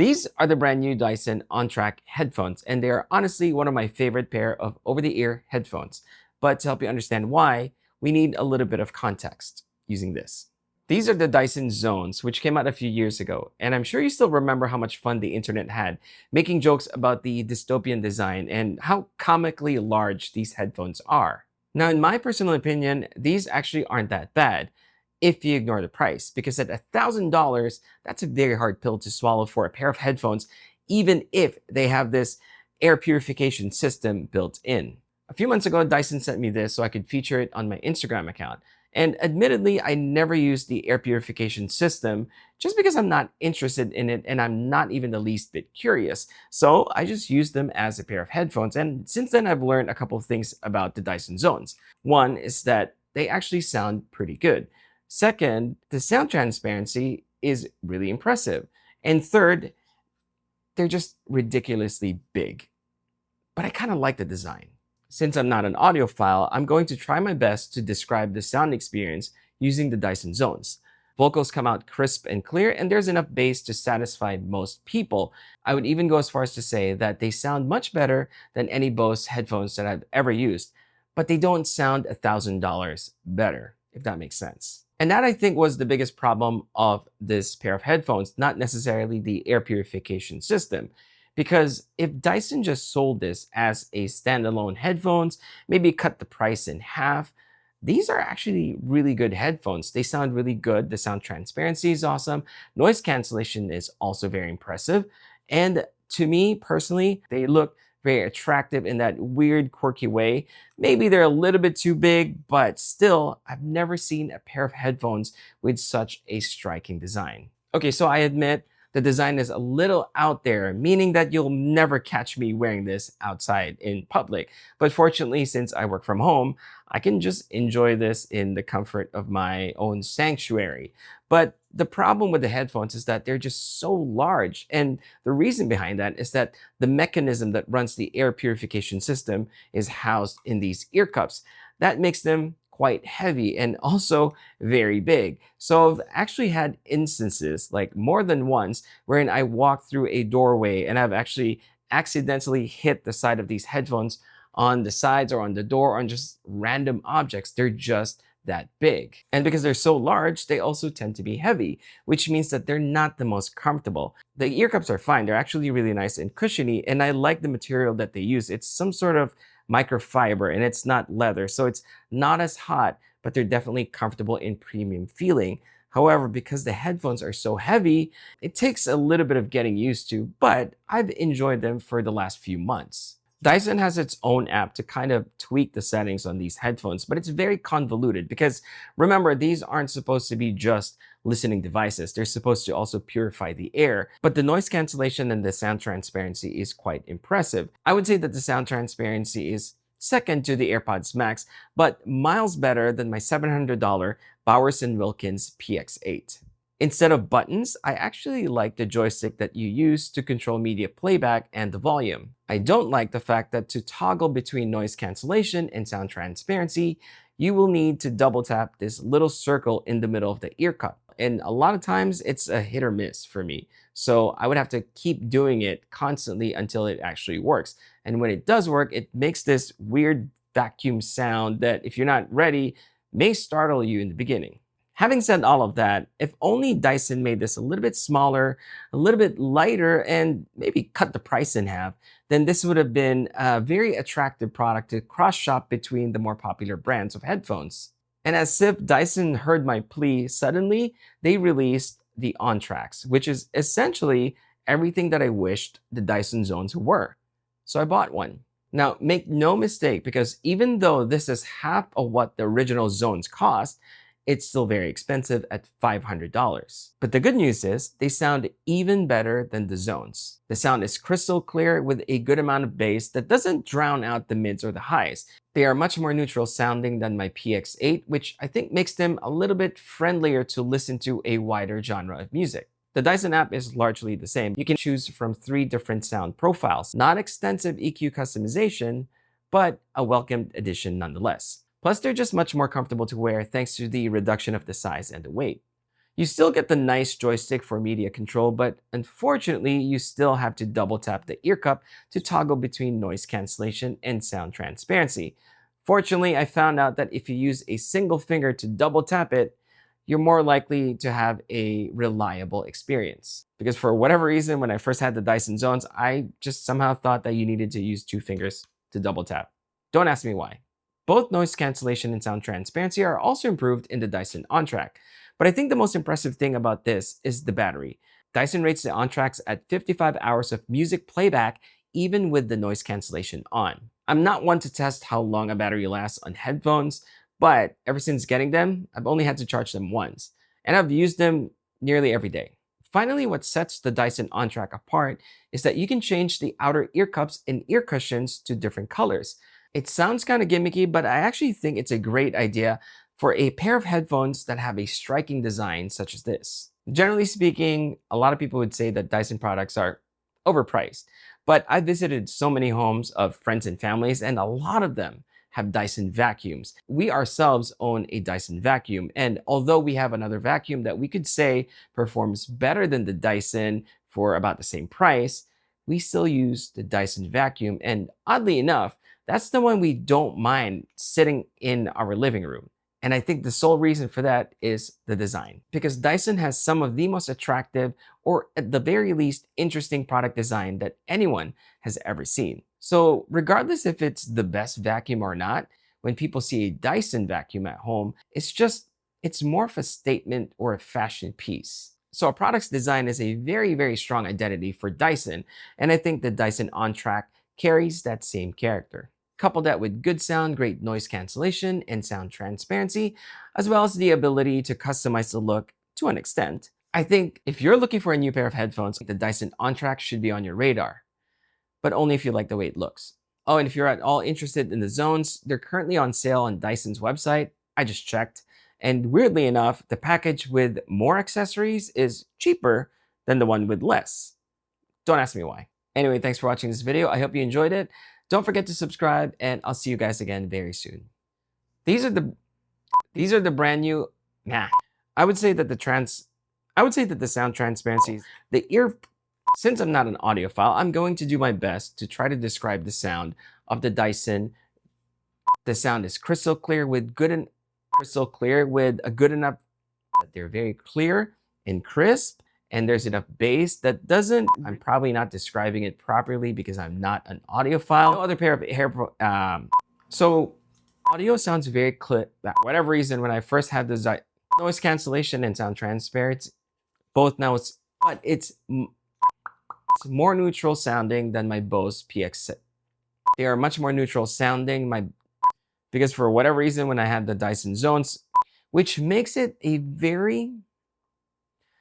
These are the brand new Dyson OnTrac headphones, and they are honestly one of my favorite pair of over-the-ear headphones. But to help you understand why, we need a little bit of context using this. These are the Dyson Zones, which came out a few years ago, and I'm sure you still remember how much fun the internet had, making jokes about the dystopian design and how comically large these headphones are. Now, in my personal opinion, these actually aren't that bad if you ignore the price, because at $1,000, that's a very hard pill to swallow for a pair of headphones, even if they have this air purification system built in. A few months ago, Dyson sent me this so I could feature it on my Instagram account. And admittedly, I never used the air purification system just because I'm not interested in it and I'm not even the least bit curious. So I just used them as a pair of headphones. And since then, I've learned a couple of things about the Dyson Zones. One is that they actually sound pretty good. Second, the sound transparency is really impressive. And third, they're just ridiculously big. But I kind of like the design. Since I'm not an audiophile, I'm going to try my best to describe the sound experience using the Dyson Zones. Vocals come out crisp and clear, and there's enough bass to satisfy most people. I would even go as far as to say that they sound much better than any Bose headphones that I've ever used, but they don't sound $1,000 better, if that makes sense. And that, I think, was the biggest problem of this pair of headphones, not necessarily the air purification system. Because if Dyson just sold this as a standalone headphones, maybe cut the price in half, these are actually really good headphones. They sound really good. The sound transparency is awesome. Noise cancellation is also very impressive. And to me personally, they look very attractive in that weird, quirky way. Maybe they're a little bit too big, but still, I've never seen a pair of headphones with such a striking design. Okay, so I admit the design is a little out there, meaning that you'll never catch me wearing this outside in public. But fortunately, since I work from home, I can just enjoy this in the comfort of my own sanctuary. But the problem with the headphones is that they're just so large. And the reason behind that is that the mechanism that runs the air purification system is housed in these ear cups. That makes them quite heavy and also very big. So I've actually had instances, like more than once, wherein I walked through a doorway and I've actually accidentally hit the side of these headphones on the sides or on the door or on just random objects. They're just that big. And because they're so large, they also tend to be heavy, which means that they're not the most comfortable. The ear cups are fine. They're actually really nice and cushiony, and I like the material that they use. It's some sort of microfiber and it's not leather, so it's not as hot, but they're definitely comfortable in premium feeling. However, because the headphones are so heavy, it takes a little bit of getting used to, but I've enjoyed them for the last few months. Dyson has its own app to kind of tweak the settings on these headphones, but it's very convoluted because remember, these aren't supposed to be just listening devices. They're supposed to also purify the air, but the noise cancellation and the sound transparency is quite impressive. I would say that the sound transparency is second to the AirPods Max, but miles better than my $700 Bowers & Wilkins PX8. Instead of buttons, I actually like the joystick that you use to control media playback and the volume. I don't like the fact that to toggle between noise cancellation and sound transparency, you will need to double tap this little circle in the middle of the ear cup. And a lot of times it's a hit or miss for me. So I would have to keep doing it constantly until it actually works. And when it does work, it makes this weird vacuum sound that if you're not ready, may startle you in the beginning. Having said all of that, if only Dyson made this a little bit smaller, a little bit lighter, and maybe cut the price in half, then this would have been a very attractive product to cross-shop between the more popular brands of headphones. And as if Dyson heard my plea, suddenly they released the OnTracs, which is essentially everything that I wished the Dyson Zones were. So I bought one. Now, make no mistake, because even though this is half of what the original Zones cost, it's still very expensive at $500. But the good news is they sound even better than the Zones. The sound is crystal clear with a good amount of bass that doesn't drown out the mids or the highs. They are much more neutral sounding than my PX8, which I think makes them a little bit friendlier to listen to a wider genre of music. The Dyson app is largely the same. You can choose from 3 different sound profiles. Not extensive EQ customization, but a welcomed addition nonetheless. Plus, they're just much more comfortable to wear thanks to the reduction of the size and the weight. You still get the nice joystick for media control, but unfortunately, you still have to double tap the ear cup to toggle between noise cancellation and sound transparency. Fortunately, I found out that if you use a single finger to double tap it, you're more likely to have a reliable experience. Because for whatever reason, when I first had the Dyson Zones, I just somehow thought that you needed to use two fingers to double tap. Don't ask me why. Both noise cancellation and sound transparency are also improved in the Dyson OnTrac. But I think the most impressive thing about this is the battery. Dyson rates the OnTracs at 55 hours of music playback, even with the noise cancellation on. I'm not one to test how long a battery lasts on headphones, but ever since getting them, I've only had to charge them once, and I've used them nearly every day. Finally, what sets the Dyson OnTrac apart is that you can change the outer ear cups and ear cushions to different colors. It sounds kind of gimmicky, but I actually think it's a great idea for a pair of headphones that have a striking design such as this. Generally speaking, a lot of people would say that Dyson products are overpriced, but I visited so many homes of friends and families, and a lot of them have Dyson vacuums. We ourselves own a Dyson vacuum, and although we have another vacuum that we could say performs better than the Dyson for about the same price, we still use the Dyson vacuum, and oddly enough, that's the one we don't mind sitting in our living room. And I think the sole reason for that is the design, because Dyson has some of the most attractive, or at the very least, interesting product design that anyone has ever seen. So regardless if it's the best vacuum or not, when people see a Dyson vacuum at home, it's more of a statement or a fashion piece. So a product's design is a very, very strong identity for Dyson, and I think the Dyson OnTrac carries that same character. Couple that with good sound, great noise cancellation, and sound transparency, as well as the ability to customize the look to an extent. I think if you're looking for a new pair of headphones, the Dyson OnTrac should be on your radar, but only if you like the way it looks. Oh, and if you're at all interested in the Zones, they're currently on sale on Dyson's website. I just checked. And weirdly enough, the package with more accessories is cheaper than the one with less. Don't ask me why. Anyway, thanks for watching this video. I hope you enjoyed it. Don't forget to subscribe, and I'll see you guys again very soon. These are the brand new. I would say that the sound transparency, the ear. Since I'm not an audiophile, I'm going to do my best to try to describe the sound of the Dyson. The sound is crystal clear with a good enough that they're very clear and crisp. And there's enough bass that doesn't, I'm probably not describing it properly because I'm not an audiophile. No other pair of so audio sounds very clear. For whatever reason, when I first had the noise cancellation and sound transparency, both now it's more neutral sounding than my Bose PX. They are much more neutral sounding, because for whatever reason, when I had the Dyson Zones, which makes it a very